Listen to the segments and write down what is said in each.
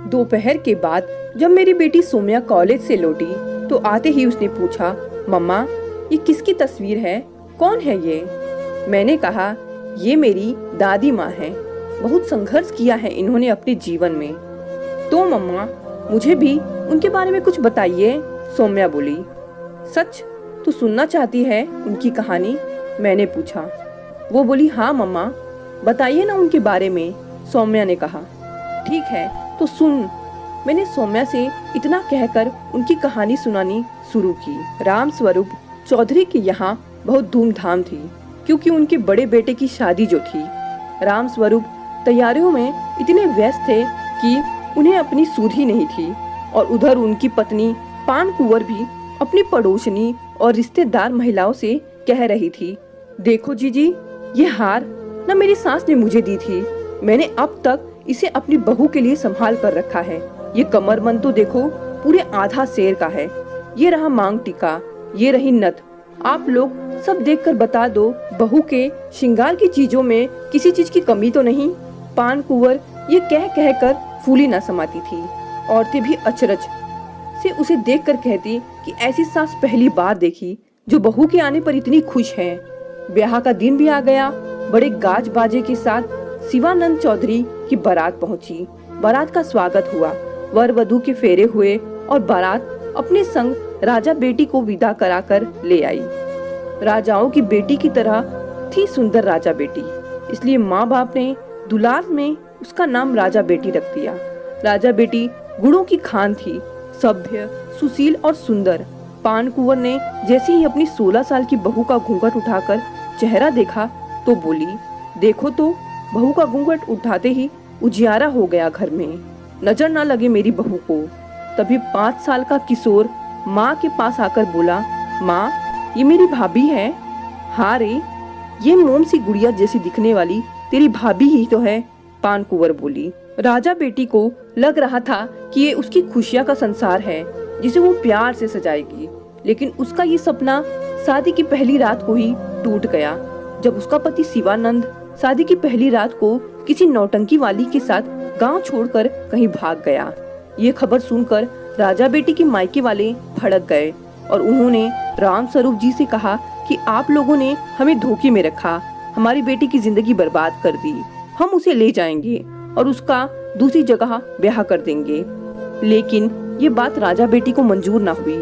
दोपहर के बाद जब मेरी बेटी सोम्या कॉलेज से लौटी तो आते ही उसने पूछा, मम्मा ये किसकी तस्वीर है, कौन है ये? मैंने कहा, ये मेरी दादी माँ है, बहुत संघर्ष किया है इन्होंने अपने जीवन में। तो मम्मा मुझे भी उनके बारे में कुछ बताइए, सोम्या बोली। सच तू सुनना चाहती है उनकी कहानी? मैंने पूछा। वो बोली, हाँ मम्मा बताइए ना उनके बारे में, सौम्या ने कहा। ठीक है तो सुन। मैंने सौम्या से इतना कहकर उनकी कहानी सुनानी शुरू की। राम स्वरूप चौधरी के यहाँ बहुत धूमधाम थी क्योंकि उनके बड़े बेटे की शादी जो थी। राम स्वरूप तैयारियों में इतने व्यस्त थे कि उन्हें अपनी सुध ही नहीं थी और उधर उनकी पत्नी पान कुंवर भी अपनी पड़ोसनी और रिश्तेदार महिलाओं से कह रही थी, देखो जीजी ये हार न मेरी सास ने मुझे दी थी, मैंने अब तक इसे अपनी बहू के लिए संभाल कर रखा है। ये कमरबंद तो देखो पूरे आधा शेर का है, ये रहा मांग टीका, ये रही नथ, आप लोग सब देखकर बता दो बहू के श्रृंगार की चीजों में किसी चीज की कमी तो नहीं। पान कुंवर ये कह कह कर फूली न समाती थी। औरतें भी अचरज से उसे देखकर कहती कि ऐसी सास पहली बार देखी जो बहू के आने पर इतनी खुश है। ब्याह का दिन भी आ गया। बड़े गाज बाजे के साथ शिवानंद चौधरी की बारात पहुंची। बारात का स्वागत हुआ, वर वधू के फेरे हुए और बारात अपने संग राजा बेटी को विदा कराकर ले आई। राजाओं की बेटी की तरह थी सुंदर राजा बेटी, इसलिए माँ बाप ने दुलार में उसका नाम राजा बेटी रख दिया। राजा बेटी गुणों की खान थी, सभ्य, सुशील और सुंदर। पान कुंवर ने जैसे ही अपनी 16 साल की बहू का घूंघट उठाकर चेहरा देखा तो बोली, देखो तो। बहू का घूंघट उठाते ही उजियारा हो गया घर में, नजर ना लगे मेरी बहू को। तभी 5 साल का किशोर माँ के पास आकर बोला, माँ ये मेरी भाभी है। हाँ रे, ये मोम सी गुड़िया जैसी दिखने वाली तेरी भाभी ही तो है, पान कुंवर बोली। राजा बेटी को लग रहा था कि ये उसकी खुशियाँ का संसार है जिसे वो प्यार से सजाएगी, लेकिन उसका ये सपना शादी की पहली रात को ही टूट गया जब उसका पति शिवानंद शादी की पहली रात को किसी नौटंकी वाली के साथ गांव छोड़कर कहीं भाग गया। ये खबर सुनकर राजा बेटी के मायके वाले भड़क गए और उन्होंने राम स्वरूप जी से कहा कि आप लोगों ने हमें धोखे में रखा, हमारी बेटी की जिंदगी बर्बाद कर दी, हम उसे ले जाएंगे और उसका दूसरी जगह ब्याह कर देंगे। लेकिन ये बात राजा बेटी को मंजूर ना हुई।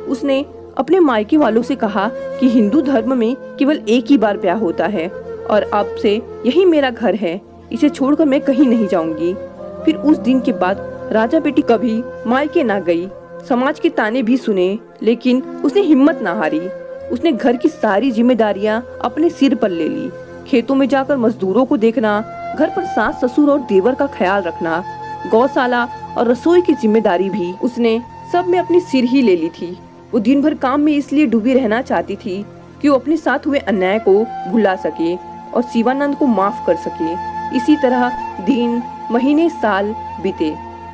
उसने अपने मायके वालों से कहा कि हिंदू धर्म में केवल एक ही बार ब्याह होता है और अब से यही मेरा घर है, इसे छोड़कर मैं कहीं नहीं जाऊंगी। फिर उस दिन के बाद राजा बेटी कभी मायके ना गई। समाज के ताने भी सुने, लेकिन उसने हिम्मत ना हारी। उसने घर की सारी जिम्मेदारियां अपने सिर पर ले ली। खेतों में जाकर मजदूरों को देखना, घर पर सास ससुर और देवर का ख्याल रखना, गौशाला और रसोई की जिम्मेदारी भी उसने सब में अपनी सिर ही ले ली थी। वो दिन भर काम में इसलिए डूबी रहना चाहती थी कि वो अपने साथ हुए अन्याय को भुला सके और शिवानंद को माफ कर सके। इसी तरह दिन, महीने, साल बीते।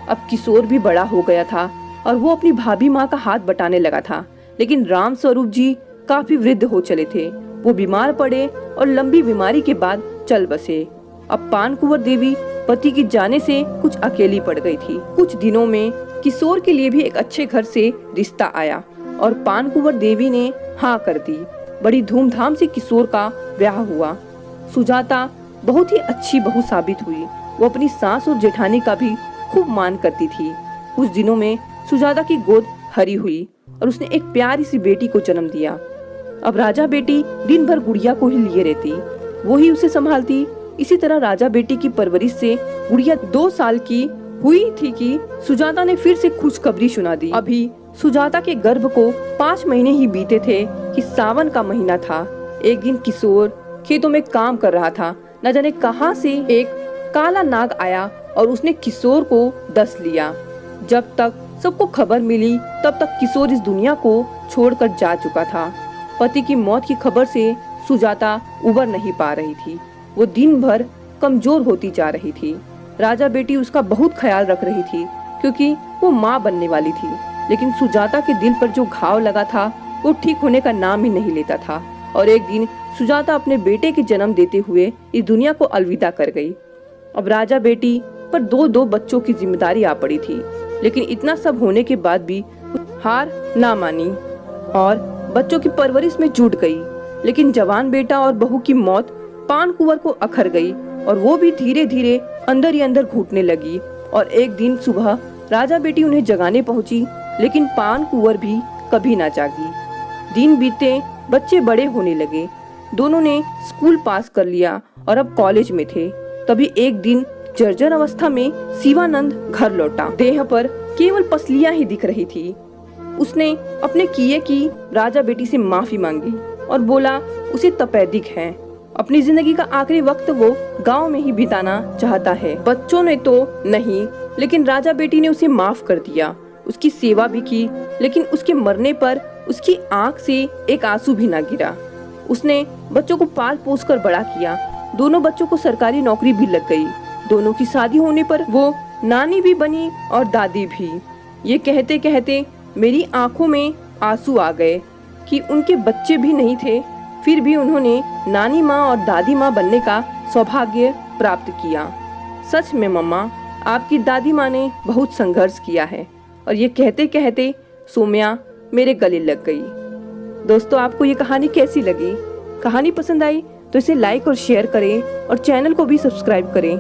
अब किशोर भी बड़ा हो गया था और वो अपनी भाभी माँ का हाथ बटाने लगा था, लेकिन राम स्वरूप जी काफी वृद्ध हो चले थे। वो बीमार पड़े और लंबी बीमारी के बाद चल बसे। अब पान कुंवर देवी पति के जाने से कुछ अकेली पड़ गई थी। कुछ दिनों में किशोर के लिए भी एक अच्छे घर से रिश्ता आया और पान कुंवर देवी ने हाँ कर दी। बड़ी धूमधाम से किशोर का ब्याह हुआ। सुजाता बहुत ही अच्छी बहू साबित हुई। वो अपनी सास और जेठानी का भी खूब मान करती थी। कुछ दिनों में सुजाता की गोद हरी हुई और उसने एक प्यारी सी बेटी को जन्म दिया। अब राजा बेटी दिन भर गुड़िया को ही लिए रहती, वो ही उसे संभालती। इसी तरह राजा बेटी की परवरिश से गुड़िया 2 साल की हुई थी कि सुजाता ने फिर से खुशखबरी सुना दी। अभी सुजाता के गर्भ को 5 महीने ही बीते थे कि सावन का महीना था। एक दिन किशोर खेतों में काम कर रहा था। न जाने कहां से एक काला नाग आया और उसने किशोर को डस लिया। जब तक सबको खबर मिली तब तक किशोर इस दुनिया को छोड़कर जा चुका था। पति की मौत की खबर से सुजाता उबर नहीं पा रही थी। वो दिन भर कमजोर होती जा रही थी। राजा बेटी उसका बहुत ख्याल रख रही थी क्योंकि वो माँ बनने वाली थी, लेकिन सुजाता के दिल पर जो घाव लगा था वो ठीक होने का नाम ही नहीं लेता था। और एक दिन सुजाता अपने बेटे के जन्म देते हुए इस दुनिया को अलविदा कर गई। अब राजा बेटी पर दो दो बच्चों की जिम्मेदारी आ पड़ी थी। लेकिन इतना सब होने के बाद भी हार ना मानी और बच्चों की परवरिश में जुट गई। लेकिन जवान बेटा और बहू की मौत पान कुंवर को अखर गई और वो भी धीरे धीरे अंदर ही अंदर घुटने लगी। और एक दिन सुबह राजा बेटी उन्हें जगाने पहुंची, लेकिन पान कुंवर भी कभी ना जागी। दिन बीते, बच्चे बड़े होने लगे। दोनों ने स्कूल पास कर लिया और अब कॉलेज में थे। तभी एक दिन जर्जर अवस्था में शिवानंद घर लौटा। देह पर केवल पसलियां ही दिख रही थी। उसने अपने किए की राजा बेटी से माफी मांगी और बोला उसे तपेदिक है। अपनी जिंदगी का आखिरी वक्त वो गांव में ही बिताना चाहता है। बच्चों ने तो नहीं, लेकिन राजा बेटी ने उसे माफ कर दिया। उसकी सेवा भी की, लेकिन उसके मरने पर उसकी आंख से एक आंसू भी ना गिरा। उसने बच्चों को पाल पोस कर बड़ा किया। दोनों बच्चों को सरकारी नौकरी भी लग गई। दोनों की शादी होने पर वो नानी भी बनी और दादी भी। ये कहते कहते मेरी आंखों में आंसू आ गए कि उनके बच्चे भी नहीं थे, फिर भी उन्होंने नानी माँ और दादी माँ बनने का सौभाग्य प्राप्त किया। सच में मम्मा, आपकी दादी माँ ने बहुत संघर्ष किया है। और ये कहते कहते सोम्या मेरे गले लग गई। दोस्तों, आपको ये कहानी कैसी लगी? कहानी पसंद आई तो इसे लाइक और शेयर करें और चैनल को भी सब्सक्राइब करें।